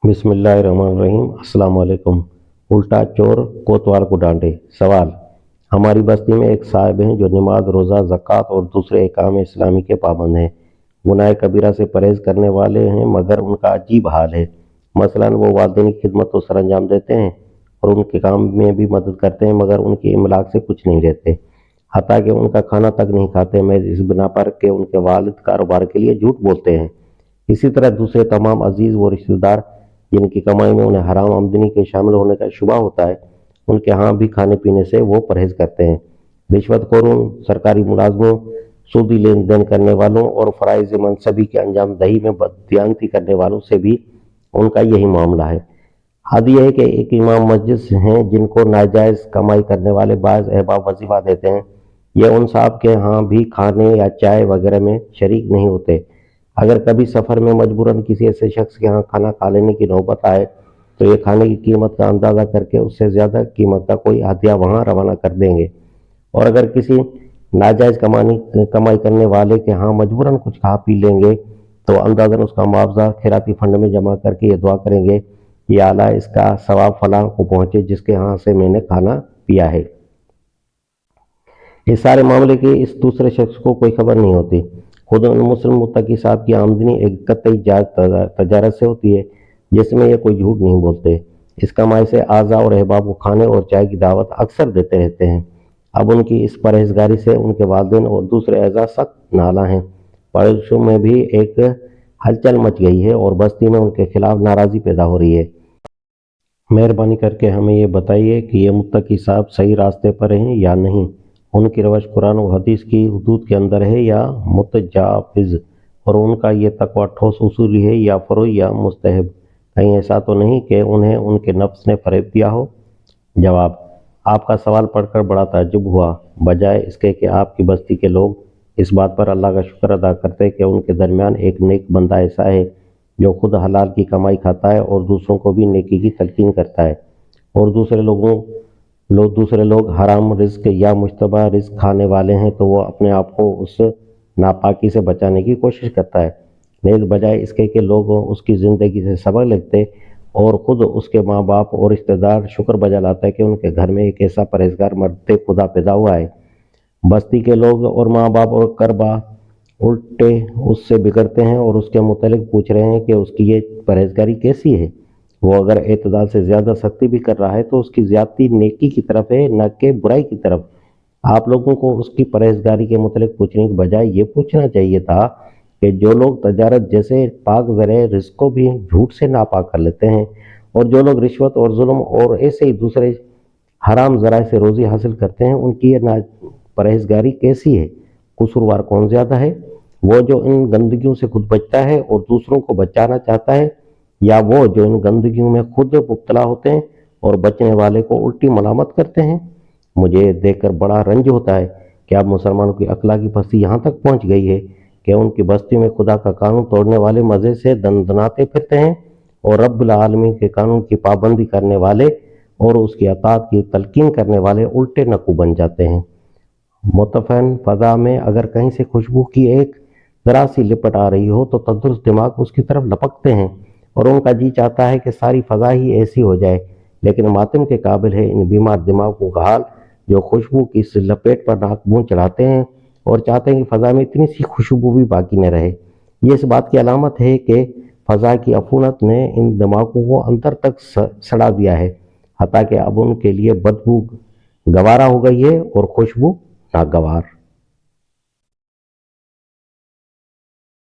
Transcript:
बिस्मिल्लाहिर्रहमानिर्रहीम। अस्सलाम वालेकुम। उल्टा चोर कोतवाल को डांटे। सवाल: हमारी बस्ती में एक साहब हैं जो नमाज, रोज़ा, ज़कात और दूसरे अहकाम इस्लामी के पाबंद हैं। गुनाह कबीरा से परहेज़ करने वाले हैं, मगर उनका अजीब हाल है। मसलन वो वालिदैन की खिदमत तो सर अंजाम देते हैं और उनके काम में भी मदद करते हैं, मगर उनकी इमलाक से कुछ नहीं लेते। हत्ता कि उनका खाना तक नहीं खाते, महज इस बिना पर कि उनके वालिद कारोबार के लिए झूठ बोलते हैं। इसी तरह दूसरे तमाम अजीज व रिश्तेदार जिनकी कमाई में उन्हें हराम आमदनी के शामिल होने का शुबा होता है, उनके यहाँ भी खाने पीने से वो परहेज करते हैं। रिश्वतखोरों, सरकारी मुलाजमों, सूदी लेन देन करने वालों और फ़राइज़ मनसबी के अंजाम दही में बददियानती करने वालों से भी उनका यही मामला है। हद यह है कि एक इमाम मस्जिद हैं जिनको नाजायज़ कमाई करने वाले बाज़ अहबाब वजीफा देते हैं। ये उन साहब के यहाँ भी खाने या चाय वगैरह में शरीक नहीं होते। अगर कभी सफ़र में मजबूरन किसी ऐसे शख्स के यहाँ खाना खा लेने की नौबत आए तो ये खाने की कीमत का अंदाज़ा करके उससे ज़्यादा कीमत का कोई हदिया वहाँ रवाना कर देंगे। और अगर किसी नाजायज़ कमाई करने वाले के यहाँ मजबूरन कुछ खा पी लेंगे तो अंदाज़न उसका मुआवजा खैराती फंड में जमा करके ये दुआ करेंगे, या अल्लाह इसका सवाब फलां को पहुँचे जिसके यहाँ से मैंने खाना पिया है। इस सारे मामले की इस दूसरे शख्स को कोई खबर नहीं होती। खुद उन मुस्लिम मुत्तकी साहब की आमदनी एक कतई जायज़ तजारत से होती है, जिसमें ये कोई झूठ नहीं बोलते। इस कमाई से आज़ा और अहबाब को खाने और चाय की दावत अक्सर देते रहते हैं। अब उनकी इस परहेजगारी से उनके वालिदैन और दूसरे अज़ा सख्त नाला हैं। पड़ोसियों में भी एक हलचल मच गई है और बस्ती में उनके खिलाफ नाराज़गी पैदा हो रही है। मेहरबानी करके हमें ये बताइए कि ये मुत्तकी साहब सही रास्ते पर हैं या नहीं। उनकी रवश कुरान और हदीस की हुदूद के अंदर है या मुतजाविज़, और उनका ये तकवा ठोस उसूली है या फ़रोई या मुस्तहब। कहीं ऐसा तो नहीं कि उन्हें उनके नफ्स ने फ़रेब दिया हो। जवाब: आपका सवाल पढ़कर बड़ा ताज्जुब हुआ, बजाय इसके कि आपकी बस्ती के लोग इस बात पर अल्लाह का शुक्र अदा करते कि उनके दरमियान एक नेक बंदा ऐसा है जो खुद हलाल की कमाई खाता है और दूसरों को भी नेकी की तलकीन करता है, और दूसरे लोग हराम रिस्क या मुश्तबा रिस्क खाने वाले हैं तो वो अपने आप को उस नापाकी से बचाने की कोशिश करता है। नेज़ बजाय इसके कि लोग उसकी ज़िंदगी से सबक लेते और ख़ुद उसके माँ बाप और रिश्तेदार शुक्र बजा लाता है कि उनके घर में एक ऐसा परहेजगार मर्द खुदा पैदा हुआ है। बस्ती के लोग और माँ बाप और करबा उल्टे उससे बिगड़ते हैं और उसके मुतालिक पूछ रहे हैं कि उसकी ये परहेजगारी कैसी है। वो अगर एतदाल से ज़्यादा सख्ती भी कर रहा है तो उसकी ज़्यादती नेकी की तरफ है, न कि बुराई की तरफ। आप लोगों को उसकी परहेजगारी के मुतालिक पूछने के बजाय ये पूछना चाहिए था कि जो लोग तजारत जैसे पाक ज़रिए रिज़्क़ को भी झूठ से नापाक कर लेते हैं, और जो लोग रिश्वत और जुल्म और ऐसे ही दूसरे हराम ज़राए से रोज़ी हासिल करते हैं, उनकी ये ना परहेजगारी कैसी है। कसूरवार कौन ज़्यादा है, वो जो इन गंदगियों से खुद बचता है और दूसरों को बचाना चाहता है, या वो जो इन गंदगियों में खुद मुब्तला होते हैं और बचने वाले को उल्टी मलामत करते हैं। मुझे देखकर बड़ा रंज होता है कि अब मुसलमानों की अखलाकी पस्ती यहाँ तक पहुँच गई है कि उनकी बस्ती में खुदा का कानून तोड़ने वाले मज़े से दनदनाते फिरते हैं और रब्बुल आलमीन के कानून की पाबंदी करने वाले और उसकी अताअत की तलकीन करने वाले उल्टे नकू बन जाते हैं। मुतफ़न फ़ज़ा में अगर कहीं से खुशबू की एक ज़रा सी लिपट आ रही हो तो तंदुरुस्त दिमाग उसकी तरफ लपकते हैं और उनका जी चाहता है कि सारी फ़ज़ा ही ऐसी हो जाए। लेकिन मातम के काबिल है इन बीमार दिमागों का हाल जो खुशबू की इस लपेट पर नाक मुँह चढ़ाते हैं और चाहते हैं कि फ़ज़ा में इतनी सी खुशबू भी बाकी न रहे। ये इस बात की अलामत है कि फ़ज़ा की अफूनत ने इन दिमागों को अंदर तक सड़ा दिया है, हत्ता कि अब उनके लिए बदबू गवारा हो गई है और खुशबू नागवार।